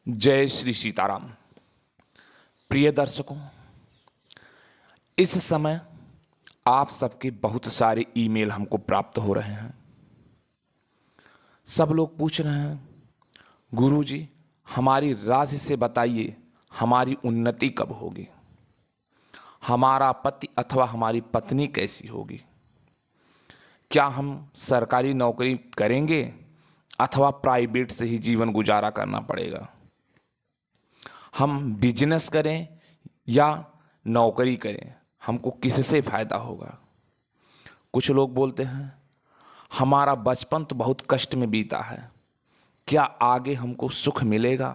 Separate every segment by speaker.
Speaker 1: जय श्री सीताराम। प्रिय दर्शकों, इस समय आप सबके बहुत सारे ईमेल हमको प्राप्त हो रहे हैं। सब लोग पूछ रहे हैं, गुरुजी हमारी राशि से बताइए हमारी उन्नति कब होगी, हमारा पति अथवा हमारी पत्नी कैसी होगी, क्या हम सरकारी नौकरी करेंगे अथवा प्राइवेट से ही जीवन गुजारा करना पड़ेगा, हम बिजनेस करें या नौकरी करें, हमको किससे फ़ायदा होगा। कुछ लोग बोलते हैं हमारा बचपन तो बहुत कष्ट में बीता है, क्या आगे हमको सुख मिलेगा,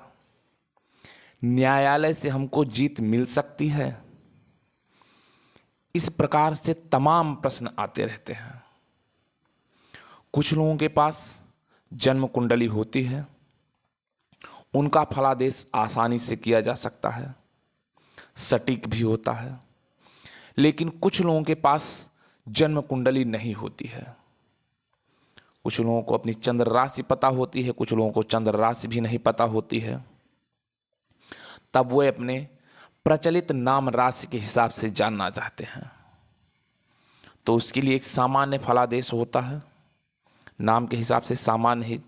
Speaker 1: न्यायालय से हमको जीत मिल सकती है। इस प्रकार से तमाम प्रश्न आते रहते हैं। कुछ लोगों के पास जन्म कुंडली होती है, उनका फलादेश आसानी से किया जा सकता है, सटीक भी होता है। लेकिन कुछ लोगों के पास जन्म कुंडली नहीं होती है। कुछ लोगों को अपनी चंद्र राशि पता होती है, कुछ लोगों को चंद्र राशि भी नहीं पता होती है। तब वो अपने प्रचलित नाम राशि के हिसाब से जानना चाहते हैं, तो उसके लिए एक सामान्य फलादेश होता है। नाम के हिसाब से सामान्य ही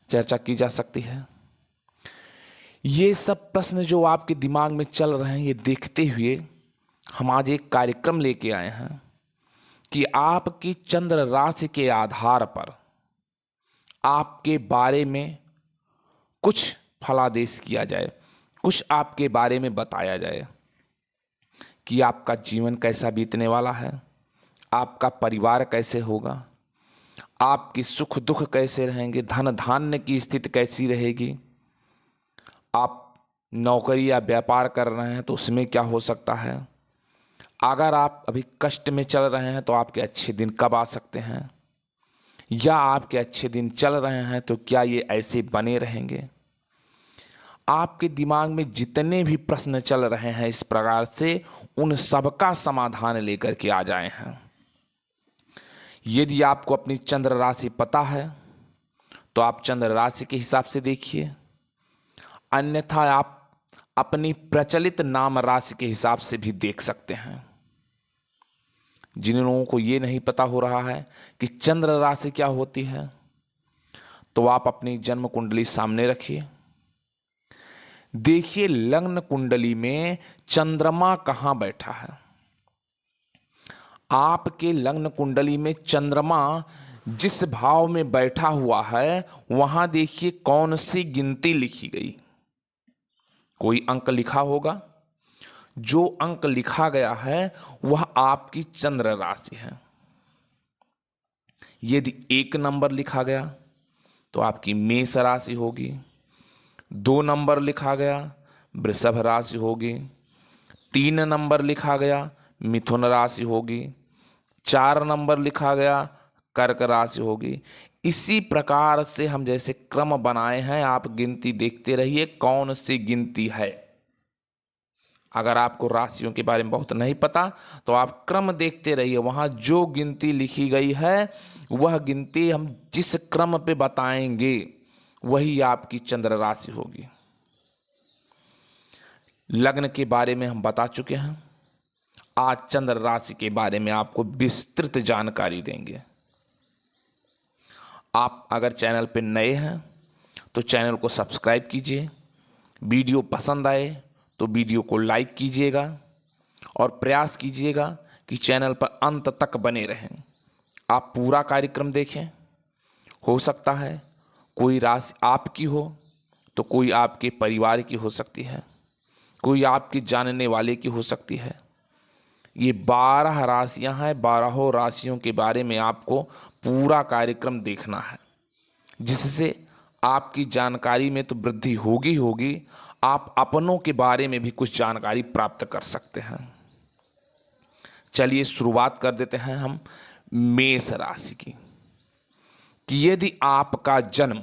Speaker 1: चर्चा की जा सकती है। ये सब प्रश्न जो आपके दिमाग में चल रहे हैं, ये देखते हुए हम आज एक कार्यक्रम लेके आए हैं कि आपकी चंद्र राशि के आधार पर आपके बारे में कुछ फलादेश किया जाए, कुछ आपके बारे में बताया जाए कि आपका जीवन कैसा बीतने वाला है, आपका परिवार कैसे होगा, आपकी सुख दुख कैसे रहेंगे, धन धान्य की स्थिति कैसी रहेगी, आप नौकरी या व्यापार कर रहे हैं तो उसमें क्या हो सकता है, अगर आप अभी कष्ट में चल रहे हैं तो आपके अच्छे दिन कब आ सकते हैं, या आपके अच्छे दिन चल रहे हैं तो क्या ये ऐसे बने रहेंगे। आपके दिमाग में जितने भी प्रश्न चल रहे हैं इस प्रकार से, उन सबका समाधान लेकर के आ जाए हैं। यदि आपको अपनी चंद्र राशि पता है तो आप चंद्र राशि के हिसाब से देखिए, अन्यथा आप अपनी प्रचलित नाम राशि के हिसाब से भी देख सकते हैं। जिन लोगों को ये नहीं पता हो रहा है कि चंद्र राशि क्या होती है, तो आप अपनी जन्म कुंडली सामने रखिए, देखिए लग्न कुंडली में चंद्रमा कहां बैठा है। आपके लग्न कुंडली में चंद्रमा जिस भाव में बैठा हुआ है, वहां देखिए कौन सी गिनती लिखी गई। कोई अंक लिखा होगा, जो अंक लिखा गया है वह आपकी चंद्र राशि है। यदि 1 नंबर लिखा गया तो आपकी मेष राशि होगी, 2 नंबर लिखा गया वृषभ राशि होगी, 3 नंबर लिखा गया मिथुन राशि होगी, 4 नंबर लिखा गया कर्क राशि होगी। इसी प्रकार से हम जैसे क्रम बनाए हैं, आप गिनती देखते रहिए कौन सी गिनती है। अगर आपको राशियों के बारे में बहुत नहीं पता तो आप क्रम देखते रहिए, वहां जो गिनती लिखी गई है वह गिनती हम जिस क्रम पे बताएंगे वही आपकी चंद्र राशि होगी। लग्न के बारे में हम बता चुके हैं, आज चंद्र राशि के बारे में आपको विस्तृत जानकारी देंगे। आप अगर चैनल पर नए हैं तो चैनल को सब्सक्राइब कीजिए, वीडियो पसंद आए तो वीडियो को लाइक कीजिएगा और प्रयास कीजिएगा कि चैनल पर अंत तक बने रहें। आप पूरा कार्यक्रम देखें। हो सकता है कोई राशि आपकी हो तो कोई आपके परिवार की हो सकती है, कोई आपकी जानने वाले की हो सकती है। ये 12 राशियां हैं, 12 राशियों के बारे में आपको पूरा कार्यक्रम देखना है, जिससे आपकी जानकारी में तो वृद्धि होगी होगी, आप अपनों के बारे में भी कुछ जानकारी प्राप्त कर सकते हैं। चलिए शुरुआत कर देते हैं हम मेष राशि की, कि यदि आपका जन्म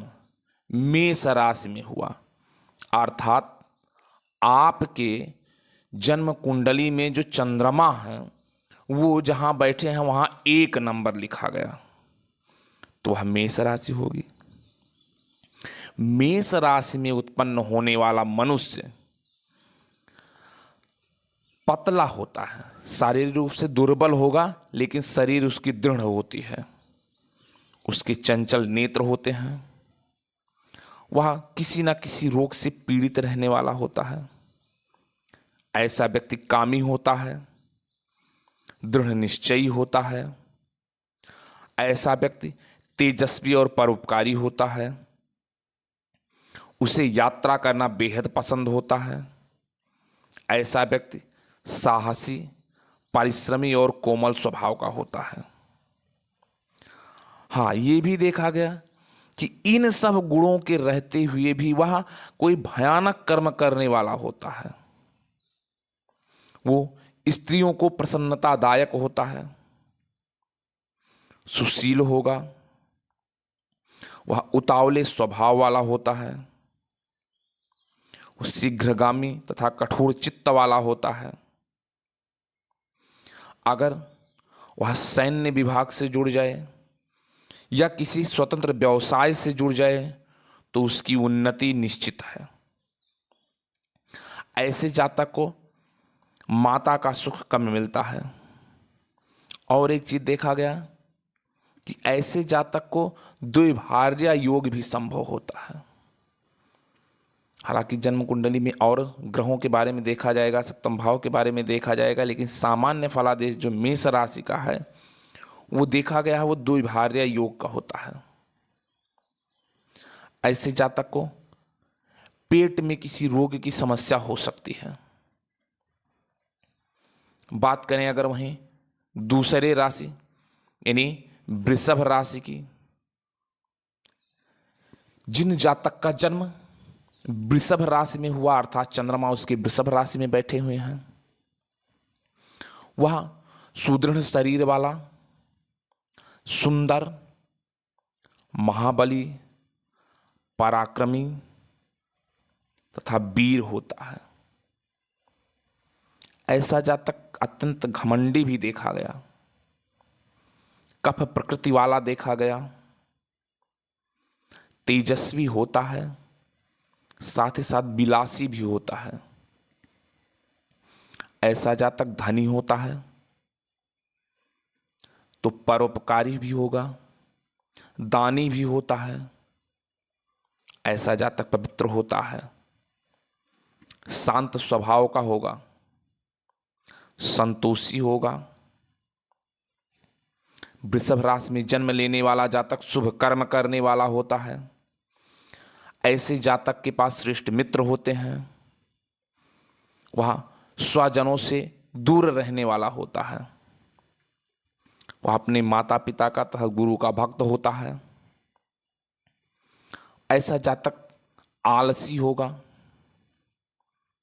Speaker 1: मेष राशि में हुआ, अर्थात आपके जन्म कुंडली में जो चंद्रमा है वो जहां बैठे हैं वहां 1 नंबर लिखा गया, तो वह मेष राशि होगी। मेष राशि में उत्पन्न होने वाला मनुष्य पतला होता है, शारीरिक रूप से दुर्बल होगा लेकिन शरीर उसकी दृढ़ होती है, उसके चंचल नेत्र होते हैं, वह किसी न किसी रोग से पीड़ित रहने वाला होता है। ऐसा व्यक्ति कामी होता है, दृढ़ निश्चयी होता है। ऐसा व्यक्ति तेजस्वी और परोपकारी होता है, उसे यात्रा करना बेहद पसंद होता है। ऐसा व्यक्ति साहसी, परिश्रमी और कोमल स्वभाव का होता है। हाँ, ये भी देखा गया कि इन सब गुणों के रहते हुए भी वह कोई भयानक कर्म करने वाला होता है। वो स्त्रियों को प्रसन्नतादायक होता है, सुशील होगा, वह उतावले स्वभाव वाला होता है, वो शीघ्रगामी तथा कठोर चित्त वाला होता है। अगर वह सैन्य विभाग से जुड़ जाए या किसी स्वतंत्र व्यवसाय से जुड़ जाए तो उसकी उन्नति निश्चित है। ऐसे जातक को माता का सुख कम मिलता है। और एक चीज देखा गया कि ऐसे जातक को द्विभार्या योग भी संभव होता है। हालांकि जन्म कुंडली में और ग्रहों के बारे में देखा जाएगा, सप्तम भाव के बारे में देखा जाएगा, लेकिन सामान्य फलादेश जो मेष राशि का है वो देखा गया है, वो द्विभार्या योग का होता है। ऐसे जातक को पेट में किसी रोग की समस्या हो सकती है। बात करें अगर वहीं दूसरे राशि यानी वृषभ राशि की, जिन जातक का जन्म वृषभ राशि में हुआ अर्थात चंद्रमा उसके वृषभ राशि में बैठे हुए हैं, वह सुदृढ़ शरीर वाला, सुंदर, महाबली, पराक्रमी तथा वीर होता है। ऐसा जातक अत्यंत घमंडी भी देखा गया, कफ प्रकृति वाला देखा गया, तेजस्वी होता है, साथ ही साथ विलासी भी होता है। ऐसा जातक धनी होता है तो परोपकारी भी होगा, दानी भी होता है। ऐसा जातक पवित्र होता है, शांत स्वभाव का होगा, संतोषी होगा। वृषभ राशि में जन्म लेने वाला जातक शुभ कर्म करने वाला होता है। ऐसे जातक के पास श्रेष्ठ मित्र होते हैं, वह स्वजनों से दूर रहने वाला होता है, वह अपने माता पिता का तथा गुरु का भक्त होता है। ऐसा जातक आलसी होगा,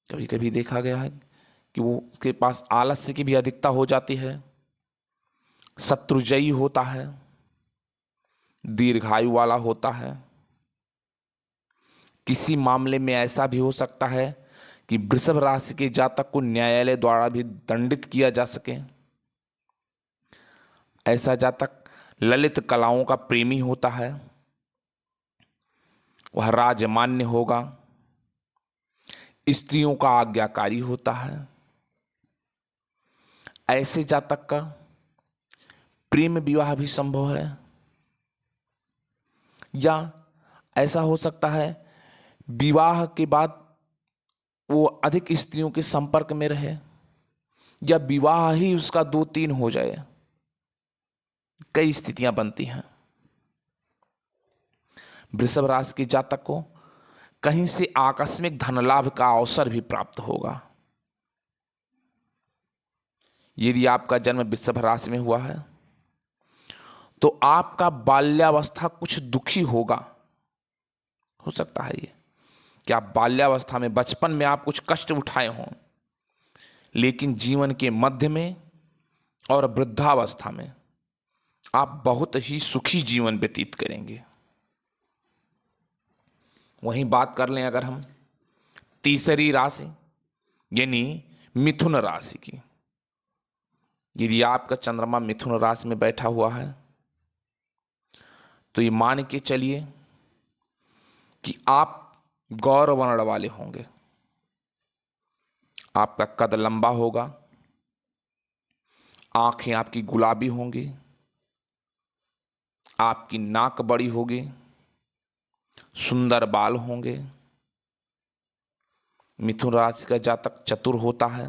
Speaker 1: कभी कभी देखा गया है कि वो उसके पास आलस्य की भी अधिकता हो जाती है। शत्रुजयी होता है, दीर्घायु वाला होता है। किसी मामले में ऐसा भी हो सकता है कि वृषभ राशि के जातक को न्यायालय द्वारा भी दंडित किया जा सके। ऐसा जातक ललित कलाओं का प्रेमी होता है, वह राजमान्य होगा, स्त्रियों का आज्ञाकारी होता है। ऐसे जातक का प्रेम विवाह भी संभव है, या ऐसा हो सकता है विवाह के बाद वो अधिक स्त्रियों के संपर्क में रहे, या विवाह ही उसका 2-3 हो जाए। कई स्थितियां बनती हैं। वृषभ राशि के जातक को कहीं से आकस्मिक धन लाभ का अवसर भी प्राप्त होगा। यदि आपका जन्म वृषभ राशि में हुआ है तो आपका बाल्यावस्था कुछ दुखी होगा। हो सकता है ये कि आप बाल्यावस्था में, बचपन में आप कुछ कष्ट उठाए हों, लेकिन जीवन के मध्य में और वृद्धावस्था में आप बहुत ही सुखी जीवन व्यतीत करेंगे। वहीं बात कर लें अगर हम तीसरी राशि यानी मिथुन राशि की, यदि आपका चंद्रमा मिथुन राशि में बैठा हुआ है तो ये मान के चलिए कि आप गौर वर्ण वाले होंगे। आपका कद लंबा होगा, आंखें आपकी गुलाबी होंगी, आपकी नाक बड़ी होगी, सुंदर बाल होंगे। मिथुन राशि का जातक चतुर होता है,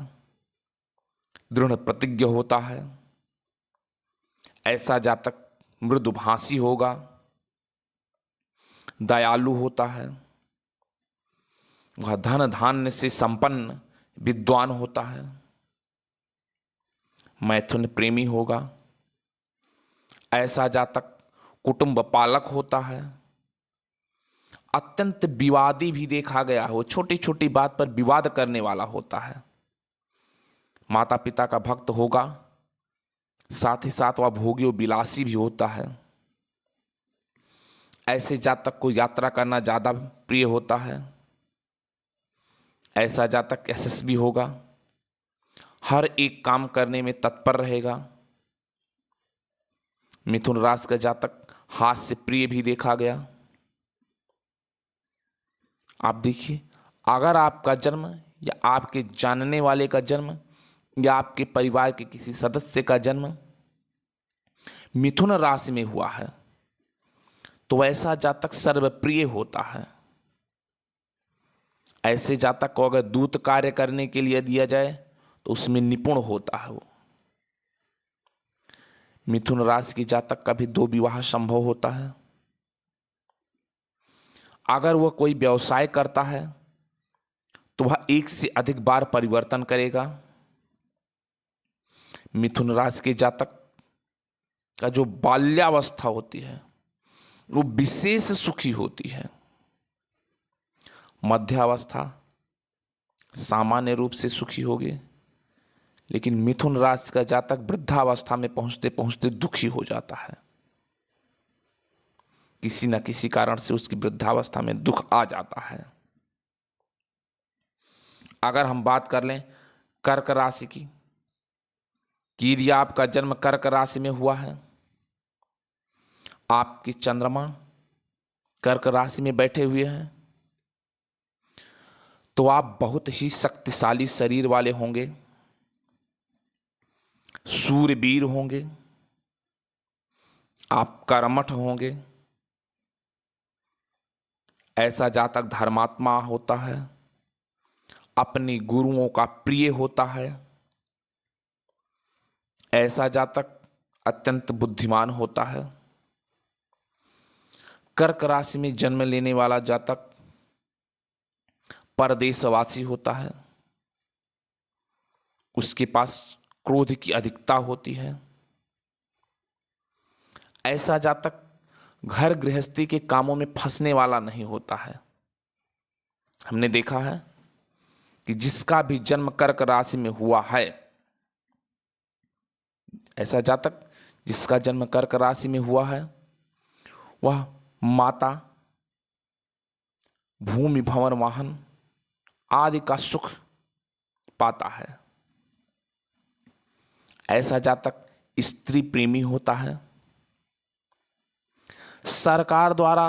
Speaker 1: दृढ़ प्रतिज्ञ होता है। ऐसा जातक मृदुभाषी होगा, दयालु होता है। वह धन धान्य से संपन्न विद्वान होता है। मैथुन प्रेमी होगा। ऐसा जातक कुटुंब पालक होता है। अत्यंत विवादी भी देखा गया है, वो छोटी छोटी बात पर विवाद करने वाला होता है। माता पिता का भक्त होगा, साथ ही साथ वह भोगी और विलासी भी होता है। ऐसे जातक को यात्रा करना ज्यादा प्रिय होता है। ऐसा जातक यशस्वी होगा, हर एक काम करने में तत्पर रहेगा। मिथुन राशि का जातक हास्य प्रिय भी देखा गया। आप देखिए, अगर आपका जन्म या आपके जानने वाले का जन्म या आपके परिवार के किसी सदस्य का जन्म मिथुन राशि में हुआ है तो ऐसा जातक सर्वप्रिय होता है। ऐसे जातक को अगर दूत कार्य करने के लिए दिया जाए तो उसमें निपुण होता है वो। मिथुन राशि की जातक का भी 2 विवाह संभव होता है। अगर वह कोई व्यवसाय करता है तो वह 1 से अधिक बार परिवर्तन करेगा। मिथुन राशि के जातक का जो बाल्यावस्था होती है वो विशेष सुखी होती है। मध्यावस्था सामान्य रूप से सुखी होगी, लेकिन मिथुन राशि का जातक वृद्धावस्था में पहुंचते पहुंचते दुखी हो जाता है। किसी न किसी कारण से उसकी वृद्धावस्था में दुख आ जाता है। अगर हम बात कर लें कर्क राशि की, कि यदि आपका जन्म कर्क राशि में हुआ है, आपकी चंद्रमा कर्क राशि में बैठे हुए हैं, तो आप बहुत ही शक्तिशाली शरीर वाले होंगे, सूरवीर होंगे, आप कर्मठ होंगे। ऐसा जातक धर्मात्मा होता है, अपने गुरुओं का प्रिय होता है। ऐसा जातक अत्यंत बुद्धिमान होता है। कर्क राशि में जन्म लेने वाला जातक परदेशवासी होता है। उसके पास क्रोध की अधिकता होती है। ऐसा जातक घर गृहस्थी के कामों में फंसने वाला नहीं होता है। हमने देखा है कि जिसका भी जन्म कर्क राशि में हुआ है, ऐसा जातक जिसका जन्म कर्क राशि में हुआ है, वह माता, भूमि भवन वाहन आदि का सुख पाता है। ऐसा जातक स्त्री प्रेमी होता है। सरकार द्वारा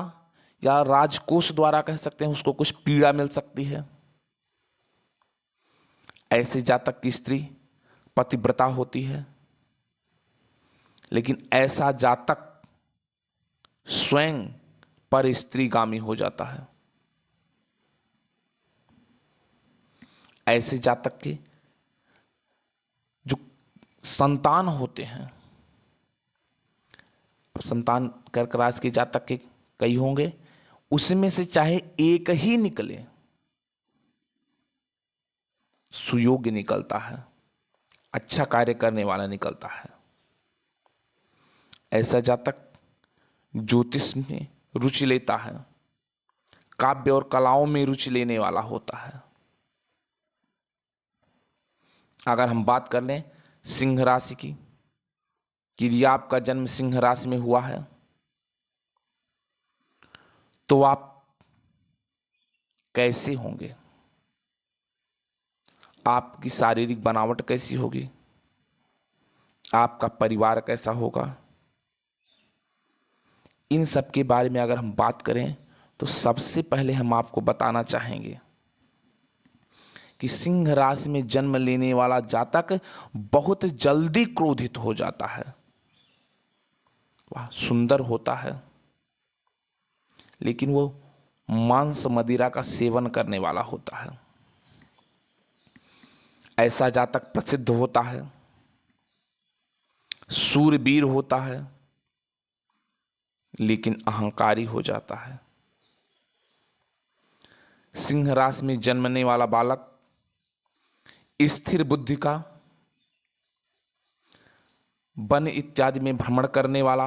Speaker 1: या राजकोष द्वारा कह सकते हैं उसको कुछ पीड़ा मिल सकती है। ऐसे जातक की स्त्री पतिव्रता होती है, लेकिन ऐसा जातक स्वयं पर स्त्रीगामी हो जाता है। ऐसे जातक के जो संतान होते हैं, संतान कर्क राशि के जातक के कई होंगे, उसमें से चाहे एक ही निकले, सुयोग्य निकलता है, अच्छा कार्य करने वाला निकलता है। ऐसा जातक ज्योतिष में रुचि लेता है, काव्य और कलाओं में रुचि लेने वाला होता है। अगर हम बात कर लें सिंह राशि की, कि यदि आपका जन्म सिंह राशि में हुआ है तो आप कैसे होंगे, आपकी शारीरिक बनावट कैसी होगी, आपका परिवार कैसा होगा, इन सब के बारे में अगर हम बात करें तो सबसे पहले हम आपको बताना चाहेंगे कि सिंह राशि में जन्म लेने वाला जातक बहुत जल्दी क्रोधित हो जाता है। वह सुंदर होता है लेकिन वो मांस मदिरा का सेवन करने वाला होता है। ऐसा जातक प्रसिद्ध होता है, शूरवीर होता है, लेकिन अहंकारी हो जाता है। सिंह राशि में जन्मने वाला बालक स्थिर बुद्धि का, वन इत्यादि में भ्रमण करने वाला,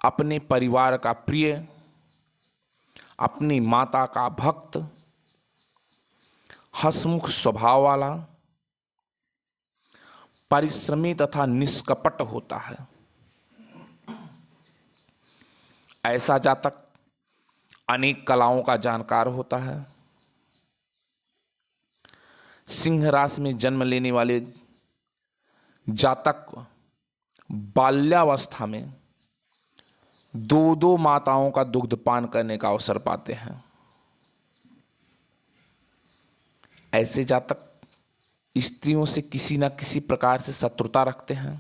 Speaker 1: अपने परिवार का प्रिय, अपनी माता का भक्त, हंसमुख स्वभाव वाला, परिश्रमी तथा निष्कपट होता है। ऐसा जातक अनेक कलाओं का जानकार होता है। सिंह राशि में जन्म लेने वाले जातक बाल्यावस्था में दो दो माताओं का दुग्धपान करने का अवसर पाते हैं। ऐसे जातक स्त्रियों से किसी न किसी प्रकार से शत्रुता रखते हैं।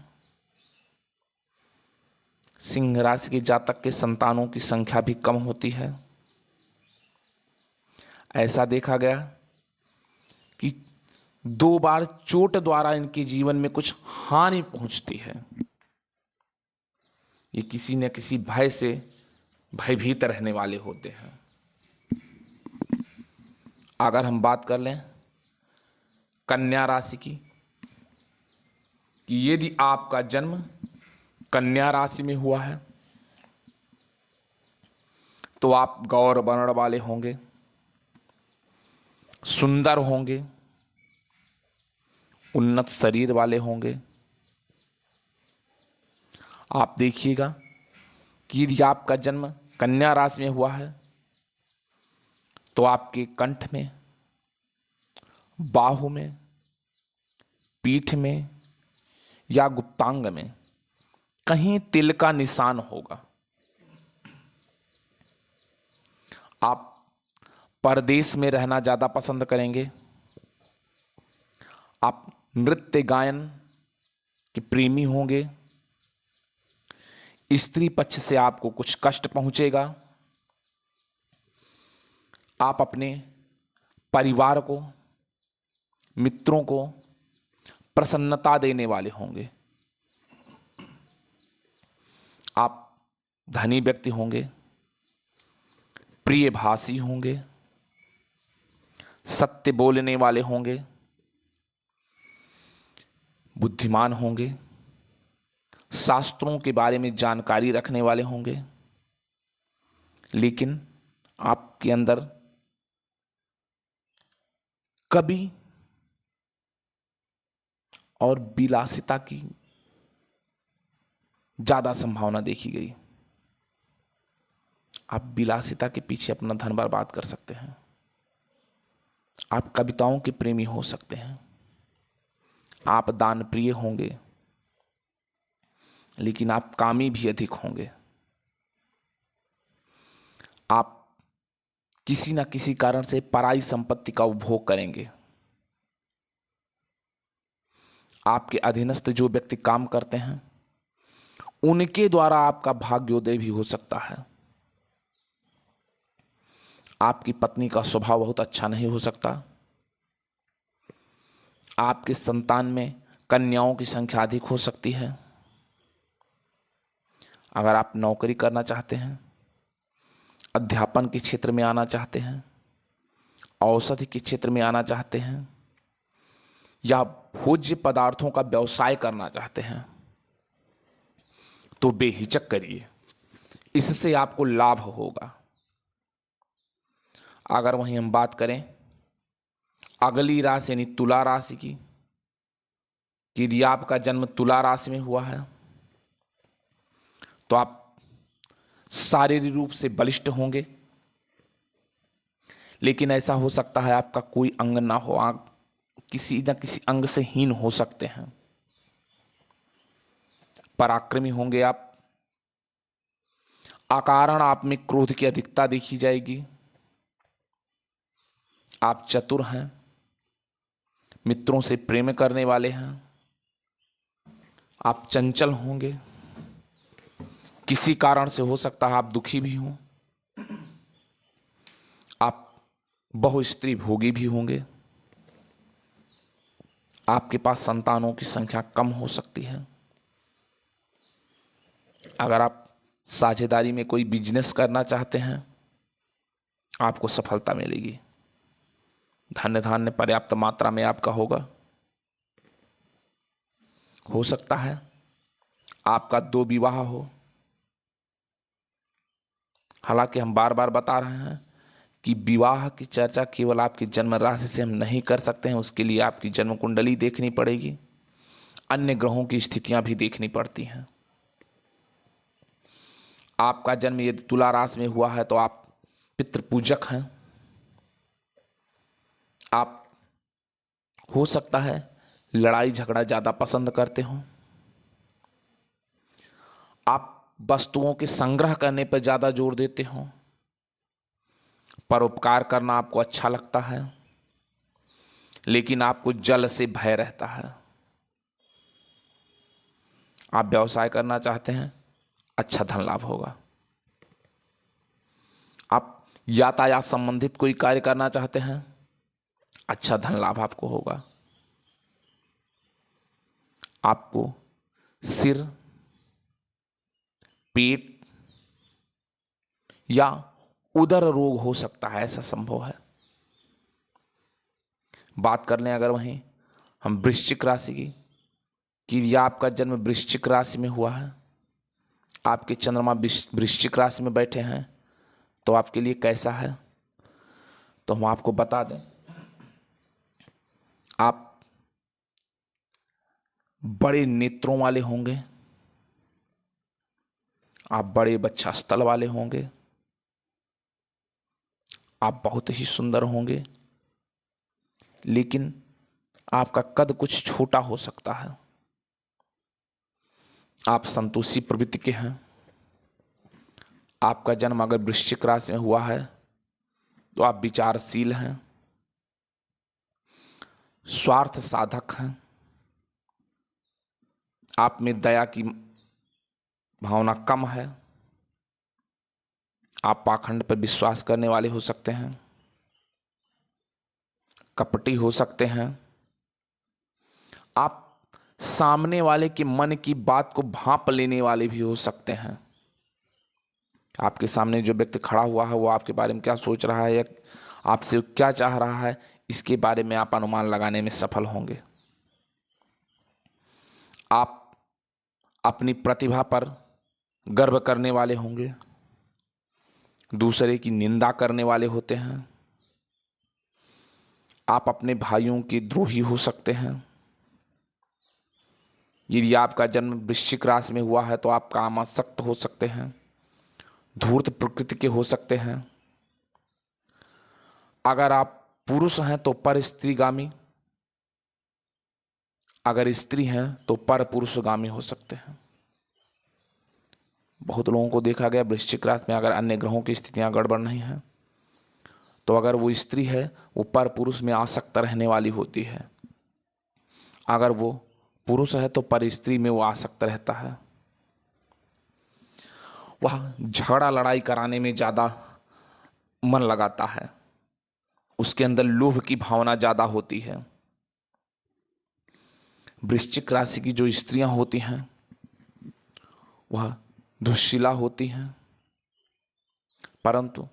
Speaker 1: सिंह राशि के जातक के संतानों की संख्या भी कम होती है। ऐसा देखा गया कि 2 बार चोट द्वारा इनके जीवन में कुछ हानि पहुंचती है। ये किसी न किसी भय से भयभीत रहने वाले होते हैं। अगर हम बात कर लें कन्या राशि की, कि यदि आपका जन्म कन्या राशि में हुआ है तो आप गौर वर्ण वाले होंगे, सुंदर होंगे, उन्नत शरीर वाले होंगे। आप देखिएगा कि यदि आपका जन्म कन्या राशि में हुआ है तो आपके कंठ में, बाहु में, पीठ में या गुप्तांग में कहीं तिल का निशान होगा। आप परदेश में रहना ज्यादा पसंद करेंगे। आप नृत्य गायन के प्रेमी होंगे। स्त्री पक्ष से आपको कुछ कष्ट पहुंचेगा। आप अपने परिवार को, मित्रों को प्रसन्नता देने वाले होंगे। आप धनी व्यक्ति होंगे, प्रियभाषी होंगे, सत्य बोलने वाले होंगे, बुद्धिमान होंगे, शास्त्रों के बारे में जानकारी रखने वाले होंगे। लेकिन आपके अंदर कभी और विलासिता की ज्यादा संभावना देखी गई। आप विलासिता के पीछे अपना धन बर्बाद कर सकते हैं। आप कविताओं के प्रेमी हो सकते हैं। आप दान प्रिय होंगे, लेकिन आप कामी भी अधिक होंगे। आप किसी न किसी कारण से पराई संपत्ति का उपभोग करेंगे। आपके अधीनस्थ जो व्यक्ति काम करते हैं उनके द्वारा आपका भाग्योदय भी हो सकता है। आपकी पत्नी का स्वभाव बहुत अच्छा नहीं हो सकता। आपके संतान में कन्याओं की संख्या अधिक हो सकती है। अगर आप नौकरी करना चाहते हैं, अध्यापन के क्षेत्र में आना चाहते हैं, औषधि के क्षेत्र में आना चाहते हैं, या भोज्य पदार्थों का व्यवसाय करना चाहते हैं, तो बेहिचक करिए, इससे आपको लाभ होगा। अगर वहीं हम बात करें अगली राशि यानी तुला राशि की, कि यदि आपका जन्म तुला राशि में हुआ है तो आप शारीरिक रूप से बलिष्ठ होंगे, लेकिन ऐसा हो सकता है आपका कोई अंग ना हो, आप किसी न किसी अंग से हीन हो सकते हैं। पराक्रमी होंगे आप, अकारण आप में क्रोध की अधिकता देखी जाएगी। आप चतुर हैं, मित्रों से प्रेम करने वाले हैं। आप चंचल होंगे, किसी कारण से हो सकता है आप दुखी भी हों। आप बहुस्त्री भोगी भी होंगे। आपके पास संतानों की संख्या कम हो सकती है। अगर आप साझेदारी में कोई बिजनेस करना चाहते हैं, आपको सफलता मिलेगी। धन्य धान्य पर्याप्त मात्रा में आपका होगा। हो सकता है आपका 2 विवाह हो। हालांकि हम बार बार बता रहे हैं कि विवाह की चर्चा केवल आपकी जन्म राशि से हम नहीं कर सकते हैं। उसके लिए आपकी जन्म कुंडली देखनी पड़ेगी, अन्य ग्रहों की स्थितियां भी देखनी पड़ती हैं। आपका जन्म यदि तुला राशि में हुआ है तो आप पितृपूजक हैं। आप हो सकता है लड़ाई झगड़ा ज्यादा पसंद करते हो। आप वस्तुओं के संग्रह करने पर ज्यादा जोर देते हो। परोपकार करना आपको अच्छा लगता है, लेकिन आपको जल से भय रहता है। आप व्यवसाय करना चाहते हैं, अच्छा धन लाभ होगा। आप यातायात संबंधित कोई कार्य करना चाहते हैं, अच्छा धन लाभ आपको होगा। आपको सिर, पेट या उदर रोग हो सकता है, ऐसा संभव है। बात कर लें अगर वहीं हम वृश्चिक राशि की, कि या आपका जन्म वृश्चिक राशि में हुआ है, आपके चंद्रमा वृश्चिक राशि में बैठे हैं, तो आपके लिए कैसा है, तो हम आपको बता दें। आप बड़े नेत्रों वाले होंगे, आप बड़े वक्षस्थल वाले होंगे, आप बहुत ही सुंदर होंगे, लेकिन आपका कद कुछ छोटा हो सकता है। आप संतोषी प्रवृत्ति के हैं। आपका जन्म अगर वृश्चिक राशि में हुआ है तो आप विचारशील हैं, स्वार्थ साधक हैं। आप में दया की भावना कम है। आप पाखंड पर विश्वास करने वाले हो सकते हैं, कपटी हो सकते हैं। आप सामने वाले के मन की बात को भांप लेने वाले भी हो सकते हैं। आपके सामने जो व्यक्ति खड़ा हुआ है वो आपके बारे में क्या सोच रहा है या आपसे क्या चाह रहा है, इसके बारे में आप अनुमान लगाने में सफल होंगे। आप अपनी प्रतिभा पर गर्व करने वाले होंगे, दूसरे की निंदा करने वाले होते हैं। आप अपने भाइयों के द्रोही हो सकते हैं। यदि आपका जन्म वृश्चिक राशि में हुआ है तो आप कामासक्त हो सकते हैं, धूर्त प्रकृति के हो सकते हैं। अगर आप पुरुष हैं तो पर स्त्रीगामी, अगर स्त्री हैं तो पर पुरुषगामी हो सकते हैं। बहुत लोगों को देखा गया वृश्चिक राशि में अगर अन्य ग्रहों की स्थितियां गड़बड़ नहीं हैं तो अगर वो स्त्री है वो पर पुरुष में आसक्त रहने वाली होती है, अगर वो पुरुष है तो पर स्त्री में वो आसक्त रहता है। वह झगड़ा लड़ाई कराने में ज्यादा मन लगाता है, उसके अंदर लोभ की भावना ज्यादा होती है। वृश्चिक राशि की जो स्त्रियां होती हैं वह दुश्शीला होती हैं, परंतु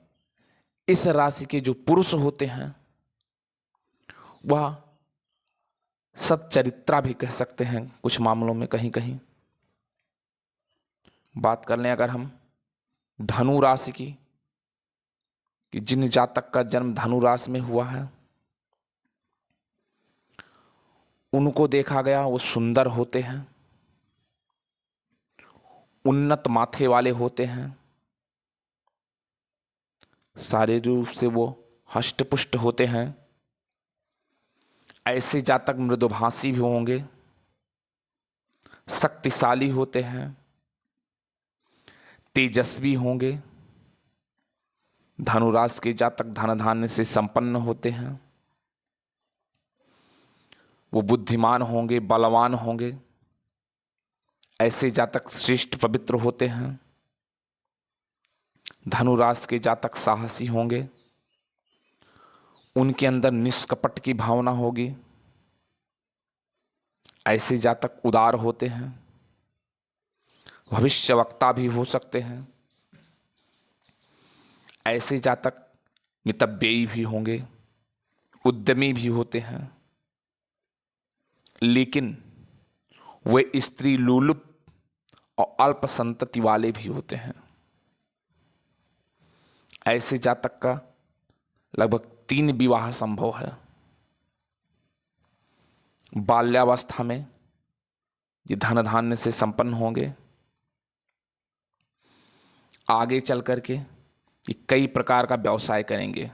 Speaker 1: इस राशि के जो पुरुष होते हैं वह सच्चरित्रा भी कह सकते हैं कुछ मामलों में। कहीं कहीं बात कर लें अगर हम धनु राशि की, कि जिन जातक का जन्म धनु राशि में हुआ है उनको देखा गया वो सुंदर होते हैं, उन्नत माथे वाले होते हैं, शारीरिक रूप से वो हष्टपुष्ट होते हैं। ऐसे जातक मृदुभाषी भी होंगे, शक्तिशाली होते हैं, तेजस्वी होंगे। धनु राशि के जातक धन धान्य से संपन्न होते हैं। वो बुद्धिमान होंगे, बलवान होंगे। ऐसे जातक श्रेष्ठ पवित्र होते हैं। धनु राशि के जातक साहसी होंगे। उनके अंदर निष्कपट की भावना होगी। ऐसे जातक उदार होते हैं। भविष्यवक्ता भी हो सकते हैं। ऐसे जातक मितव्ययी भी होंगे, उद्यमी भी होते हैं। लेकिन वे स्त्री लोलुप और अल्प संतति वाले भी होते हैं। ऐसे जातक का लगभग 3 विवाह संभव है। बाल्यावस्था में ये धन धान्य से संपन्न होंगे। आगे चल करके ये कई प्रकार का व्यवसाय करेंगे।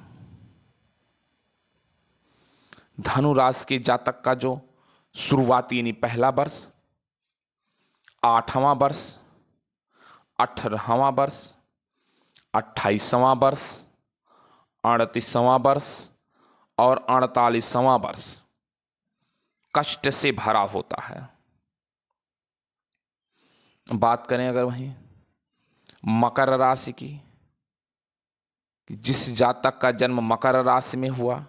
Speaker 1: धनु राशि के जातक का जो शुरुआती यानी पहला वर्ष, 8वां वर्ष, 18वां वर्ष, 28वां वर्ष, 38वां वर्ष और 48वां वर्ष कष्ट से भरा होता है। बात करें अगर वहीं मकर राशि की, कि जिस जातक का जन्म मकर राशि में हुआ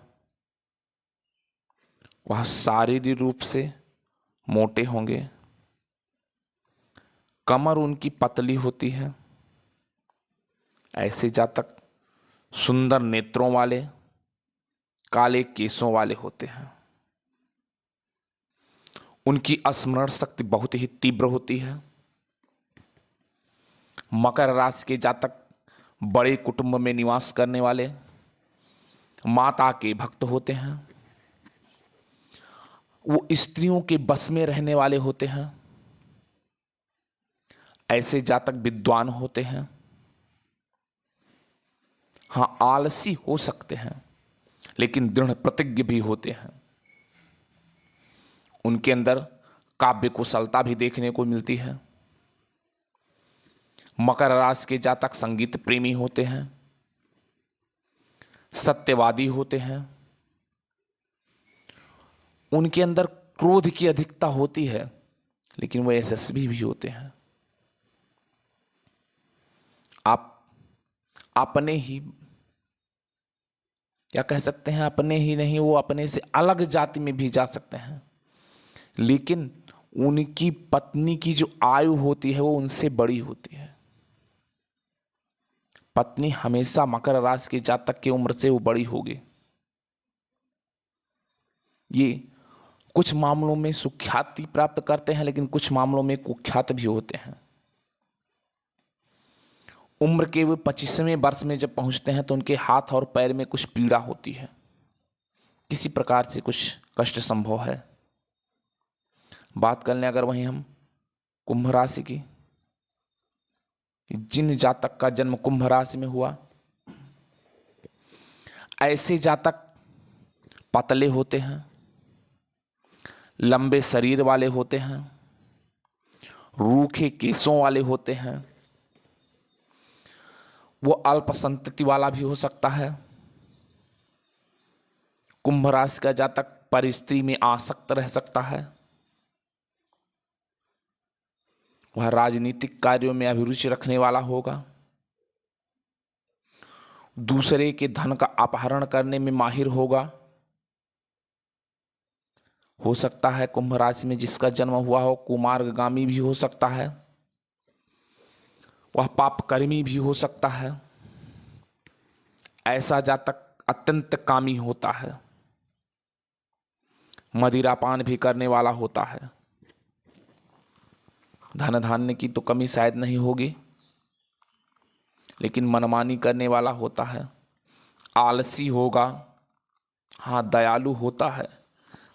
Speaker 1: वह शारीरिक रूप से मोटे होंगे। कमर उनकी पतली होती है। ऐसे जातक सुंदर नेत्रों वाले, काले केसों वाले होते हैं। उनकी स्मरण शक्ति बहुत ही तीव्र होती है। मकर राशि के जातक बड़े कुटुंब में निवास करने वाले, माता के भक्त होते हैं। वो स्त्रियों के बस में रहने वाले होते हैं। ऐसे जातक विद्वान होते हैं। हाँ, आलसी हो सकते हैं लेकिन दृढ़ प्रतिज्ञ भी होते हैं। उनके अंदर काव्य कुशलता भी देखने को मिलती है। मकर राशि के जातक संगीत प्रेमी होते हैं, सत्यवादी होते हैं। उनके अंदर क्रोध की अधिकता होती है लेकिन वो यशस्वी भी होते हैं। आप अपने ही, या कह सकते हैं अपने ही नहीं, वो अपने से अलग जाति में भी जा सकते हैं, लेकिन उनकी पत्नी की जो आयु होती है वो उनसे बड़ी होती है। पत्नी हमेशा मकर राशि के जातक की उम्र से वो बड़ी होगी। ये कुछ मामलों में सुख्याति प्राप्त करते हैं लेकिन कुछ मामलों में कुख्यात भी होते हैं। उम्र के वे 25वें वर्ष में जब पहुंचते हैं तो उनके हाथ और पैर में कुछ पीड़ा होती है, किसी प्रकार से कुछ कष्ट संभव है। बात कर लें अगर वहीं हम कुंभ राशि की, जिन जातक का जन्म कुंभ राशि में हुआ, ऐसे जातक पतले होते हैं, लंबे शरीर वाले होते हैं, रूखे केसों वाले होते हैं। वो अल्प संतति वाला भी हो सकता है। कुंभ राशि का जातक पर स्त्री में आसक्त रह सकता है। वह राजनीतिक कार्यों में अभिरुचि रखने वाला होगा। दूसरे के धन का अपहरण करने में माहिर होगा। हो सकता है कुंभ राशि में जिसका जन्म हुआ हो कुमार्गामी भी हो सकता है। वह पापकर्मी भी हो सकता है। ऐसा जातक अत्यंत कामी होता है। मदिरापान भी करने वाला होता है। धन धान्य की तो कमी शायद नहीं होगी, लेकिन मनमानी करने वाला होता है। आलसी होगा। हाँ, दयालु होता है,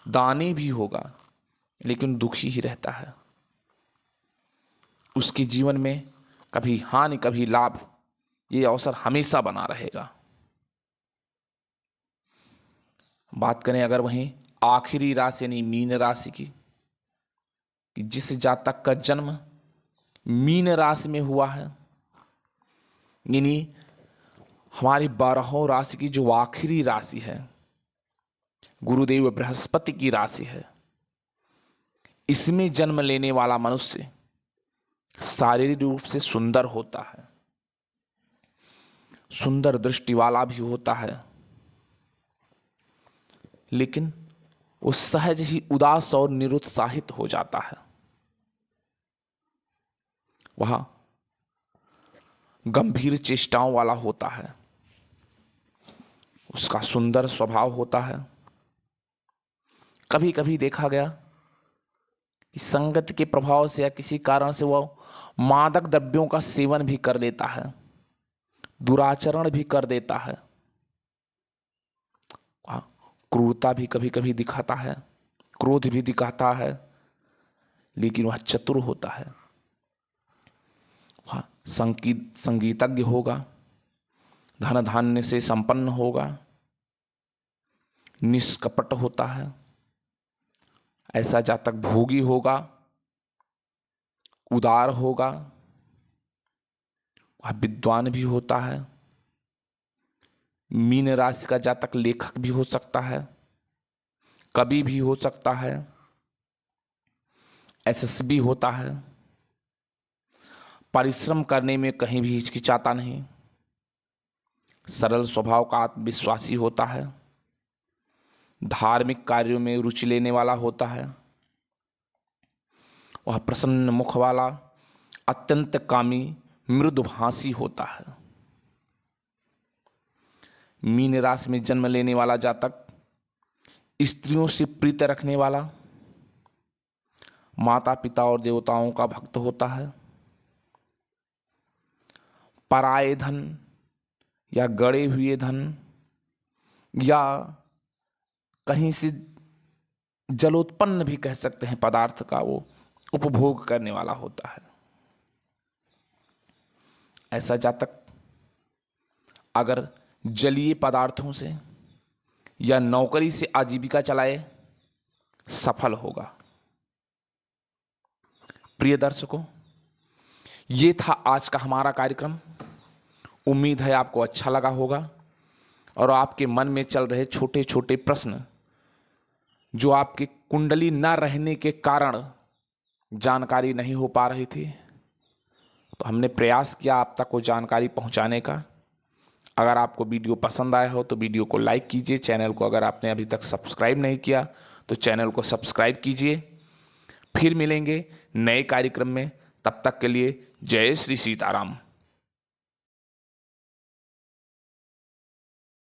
Speaker 1: दानी भी होगा, लेकिन दुखी ही रहता है। उसके जीवन में कभी हानि कभी लाभ, ये अवसर हमेशा बना रहेगा। बात करें अगर वहीं आखिरी राशि यानी मीन राशि की, कि जिस जातक का जन्म मीन राशि में हुआ है यानी हमारी 12 राशि की जो आखिरी राशि है, गुरुदेव बृहस्पति की राशि है, इसमें जन्म लेने वाला मनुष्य शारीरिक रूप से सुंदर होता है, सुंदर दृष्टि वाला भी होता है, लेकिन वो सहज ही उदास और निरुत्साहित हो जाता है। वह गंभीर चेष्टाओं वाला होता है, उसका सुंदर स्वभाव होता है। कभी कभी देखा गया कि संगत के प्रभाव से या किसी कारण से वह मादक द्रव्यों का सेवन भी कर लेता है, दुराचरण भी कर देता है, क्रूरता भी कभी कभी दिखाता है, क्रोध भी दिखाता है, लेकिन वह चतुर होता है। वह संगीतज्ञ होगा, धन धान्य से संपन्न होगा, निष्कपट होता है, ऐसा जातक भोगी होगा, उदार होगा, वह विद्वान भी होता है। मीन राशि का जातक लेखक भी हो सकता है, कवि भी हो सकता है, यशस्वी होता है, परिश्रम करने में कहीं भी हिचकिचाता नहीं, सरल स्वभाव का आत्मविश्वासी होता है, धार्मिक कार्यों में रुचि लेने वाला होता है, वह प्रसन्न मुख वाला, अत्यंत कामी, मृदुभाषी होता है। मीन राशि में जन्म लेने वाला जातक स्त्रियों से प्रीति रखने वाला, माता पिता और देवताओं का भक्त होता है, पराये धन या गड़े हुए धन या कहीं से जलोत्पन्न भी कह सकते हैं पदार्थ का वो उपभोग करने वाला होता है। ऐसा जातक अगर जलीय पदार्थों से या नौकरी से आजीविका चलाए सफल होगा। प्रिय दर्शकों, ये था आज का हमारा कार्यक्रम। उम्मीद है आपको अच्छा लगा होगा और आपके मन में चल रहे छोटे छोटे प्रश्न जो आपकी कुंडली न रहने के कारण जानकारी नहीं हो पा रही थी, तो हमने प्रयास किया आप तक वो जानकारी पहुंचाने का। अगर आपको वीडियो पसंद आया हो तो वीडियो को लाइक कीजिए, चैनल को अगर आपने अभी तक सब्सक्राइब नहीं किया तो चैनल को सब्सक्राइब कीजिए। फिर मिलेंगे नए कार्यक्रम में, तब तक के लिए जय श्री सीताराम।